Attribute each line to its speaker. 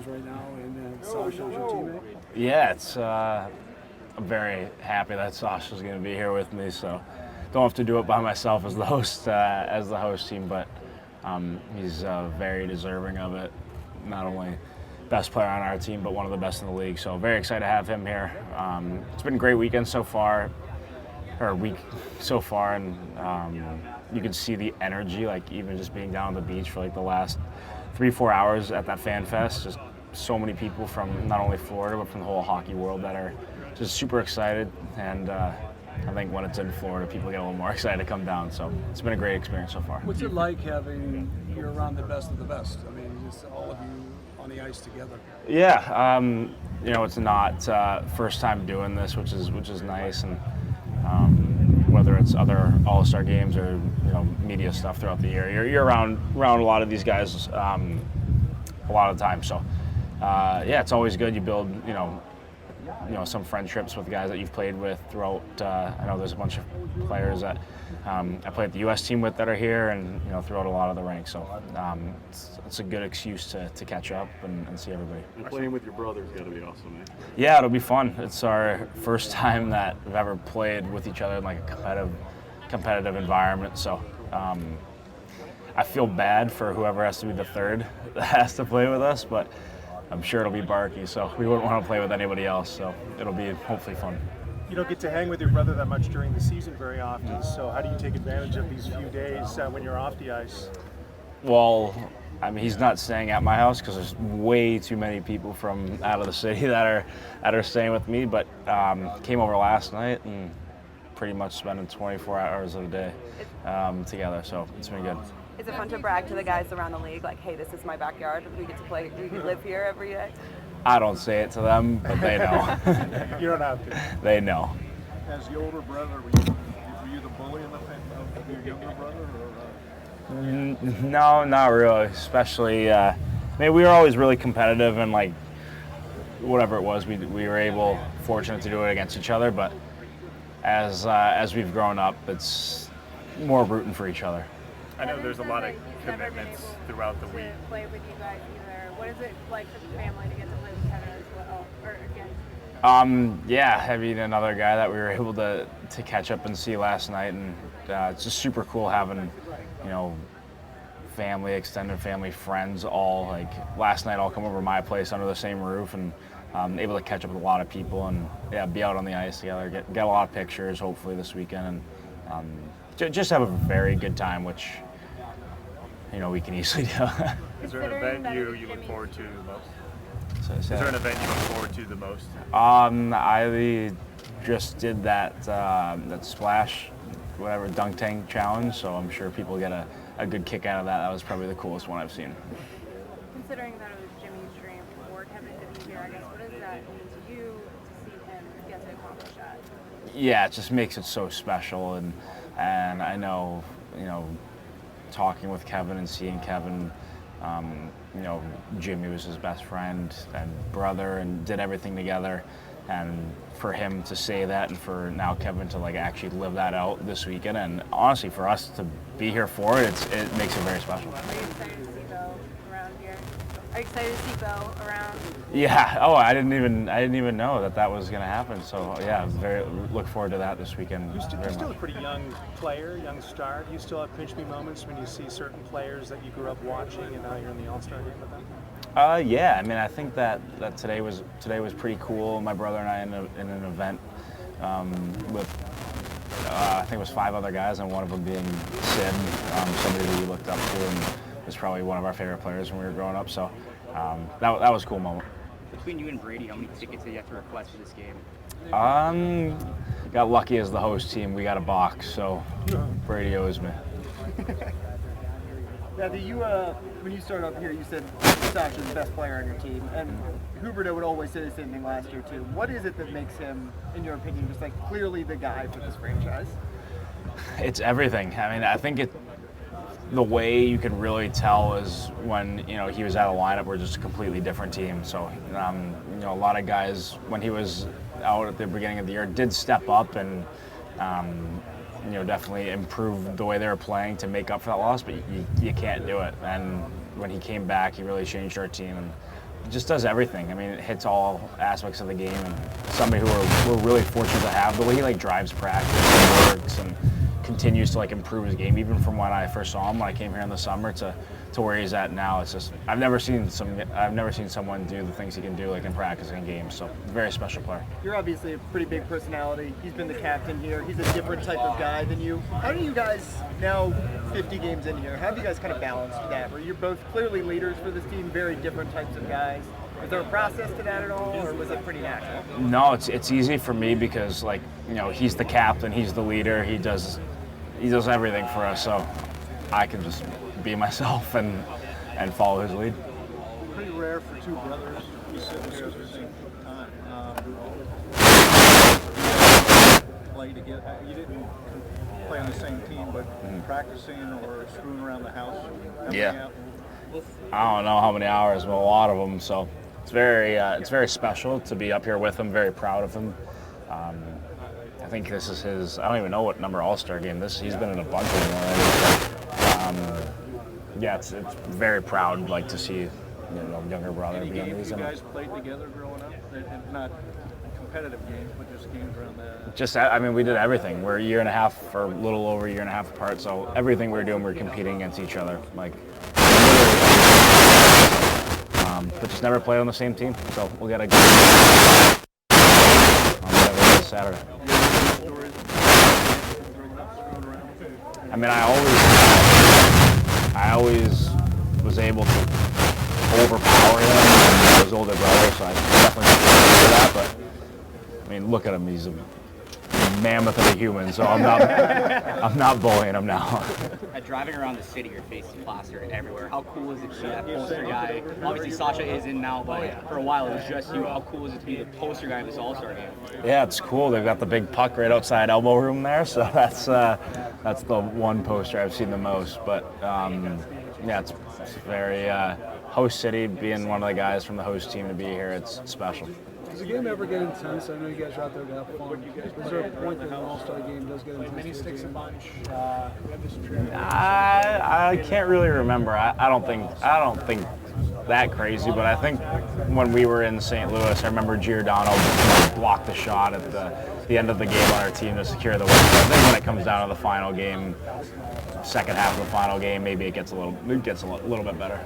Speaker 1: Panthers right now, and Sasha's your teammate?
Speaker 2: Yeah, I'm very happy that Sasha's going to be here with me, so don't have to do it by myself as the host team, but he's very deserving of it. Not only best player on our team, but one of the best in the league. So very excited to have him here. It's been a great weekend so far, and you can see the energy, like even just being down on the beach for like the last 3-4 hours at that fan fest. Just so many people from not only Florida, but from the whole hockey world that are just super excited. And I think when it's in Florida, people get a little more excited to come down. So it's been a great experience so far.
Speaker 1: What's it like having you're around the best of the best? I mean, just all of you on the ice together.
Speaker 2: Yeah, it's not first time doing this, which is nice, and whether it's other All-Star games or media stuff throughout the year, you're around a lot of these guys a lot of the time. So yeah, it's always good. You build some friendships with guys that you've played with throughout. I know there's a bunch of players that I played the U.S. team with that are here, and throughout a lot of the ranks. So it's a good excuse to catch up and see everybody.
Speaker 3: And playing with your brother's got to be awesome, eh?
Speaker 2: Yeah, it'll be fun. It's our first time that we've ever played with each other in like a competitive environment. So I feel bad for whoever has to be the third that has to play with us, but I'm sure it'll be Barkey, so we wouldn't want to play with anybody else, so it'll be hopefully fun.
Speaker 4: You don't get to hang with your brother that much during the season very often, so how do you take advantage of these few days when you're off the ice?
Speaker 2: Well, I mean, he's not staying at my house because there's way too many people from out of the city that are staying with me, but came over last night and pretty much spending 24 hours of the day together, so it's been good.
Speaker 5: Is it fun to brag to the guys around the league, like, hey, this is my backyard, we get to play, we can live here every day?
Speaker 2: I don't say it to them, but they know.
Speaker 4: You don't have to.
Speaker 2: They know.
Speaker 3: As the older brother, were you the bully in the family of your younger brother? Or,
Speaker 2: No, not really. Especially, we were always really competitive, and like whatever it was, we were fortunate to do it against each other. But as we've grown up, it's more rooting for each other.
Speaker 4: I know there's a lot of commitments throughout the week.
Speaker 6: To play with you guys either. What is it like for the family to get to play with Kevin as well, or again?
Speaker 2: Yeah, having another guy that we were able to catch up and see last night, and it's just super cool having, family, extended family, friends all like last night all come over my place under the same roof, and able to catch up with a lot of people and be out on the ice together, get a lot of pictures hopefully this weekend, and just have a very good time, which we can easily do.
Speaker 4: Is there an event you look forward to the most?
Speaker 2: So,
Speaker 4: Is there an event you look forward to the most?
Speaker 2: I just did that splash, whatever, dunk tank challenge, so I'm sure people get a good kick out of that. That was probably the coolest one I've seen.
Speaker 6: Considering that it was Jimmy's dream for Kevin to be here, I guess, what does that mean to you to see him get to accomplish that?
Speaker 2: Yeah, it just makes it so special, and I know, talking with Kevin and seeing Kevin, Jimmy was his best friend and brother and did everything together, and for him to say that, and for now Kevin to like actually live that out this weekend, and honestly for us to be here for it, it makes it very special.
Speaker 6: Are you excited to see Bo around here? Are you excited to see Bo around?
Speaker 2: Yeah. Oh, I didn't even know that was going to happen. So yeah, look forward to that this weekend.
Speaker 4: You're still a pretty young player, young star. Do you still have pinch me moments when you see certain players that you grew up watching and now you're in the All-Star game with them?
Speaker 2: Yeah. I mean, I think that today was pretty cool. My brother and I in an event with I think it was 5 other guys, and one of them being Sid, somebody that we looked up to, and was probably one of our favorite players when we were growing up. So that was a cool moment.
Speaker 7: Between you and Brady, how many tickets did you have to request for this game?
Speaker 2: Got lucky as the host team. We got a box, so Brady owes me.
Speaker 8: Now, when you started up here, you said Sasha's the best player on your team, and Huberdeau would always say the same thing last year too. What is it that makes him, in your opinion, just like clearly the guy for this franchise?
Speaker 2: It's everything. I mean, I think the way you can really tell is when he was out of lineup, we're just a completely different team. So a lot of guys when he was out at the beginning of the year did step up and definitely improve the way they were playing to make up for that loss, but you can't do it. And when he came back, he really changed our team, and just does everything. I mean, it hits all aspects of the game, and somebody who we're really fortunate to have. The way he like drives practice and works and continues to like improve his game, even from when I first saw him when I came here in the summer to where he's at now. It's just I've never seen someone do the things he can do like in practice and games. So very special player.
Speaker 8: You're obviously a pretty big personality. He's been the captain here. He's a different type of guy than you. How do you guys now, 50 games in here, how have you guys kind of balanced that? Where you're both clearly leaders for this team, very different types of guys. Was there a process to that at all, or was it pretty natural?
Speaker 2: No, it's easy for me because like he's the captain, he's the leader, he does everything for us, so I can just be myself and follow his lead.
Speaker 3: Pretty rare for two brothers to be sitting here at the same time. Play together. You didn't play on the same team, but practicing or screwing around the house.
Speaker 2: Yeah. I don't know how many hours, but a lot of them. So it's very special to be up here with him. Very proud of him. I think this is his. I don't even know what number All-Star game this. He's been in a bunch of them already. Yeah, it's very proud like to see younger brother
Speaker 3: Any
Speaker 2: be on
Speaker 3: games
Speaker 2: these.
Speaker 3: you guys played together growing up? Not competitive games, but just games around the.
Speaker 2: Just, I mean, we did everything. We're a year and a half, or a little over a year and a half apart. So everything we were doing, we were competing against each other. Like, but just never played on the same team. So we'll get a good on whatever it is Saturday. I mean, I always was able to overpower him. His older brother, so I definitely do that. But I mean, look at him. He's a mammoth of a human, so I'm not bullying him now.
Speaker 7: Driving around the city, your face is plastered everywhere. How cool is it to be that poster guy? Obviously, Sasha is in now, but for a while it was just you. How cool is it to be the poster guy of this All-Star game?
Speaker 2: Yeah, it's cool. They've got the big puck right outside elbow room there, so that's the one poster I've seen the most. But yeah, it's very host city. Being one of the guys from the host team to be here, it's special.
Speaker 1: Does the game ever get intense? I know you guys are out there to have fun. Is there a point that an All-Star game does get intense?
Speaker 4: Mini sticks a bunch.
Speaker 2: I can't really remember. I don't think that crazy, but I think when we were in St. Louis, I remember Giordano blocked the shot at the end of the game on our team to secure the win. So I think when it comes down to the final game, second half of the final game, maybe it gets a little bit better.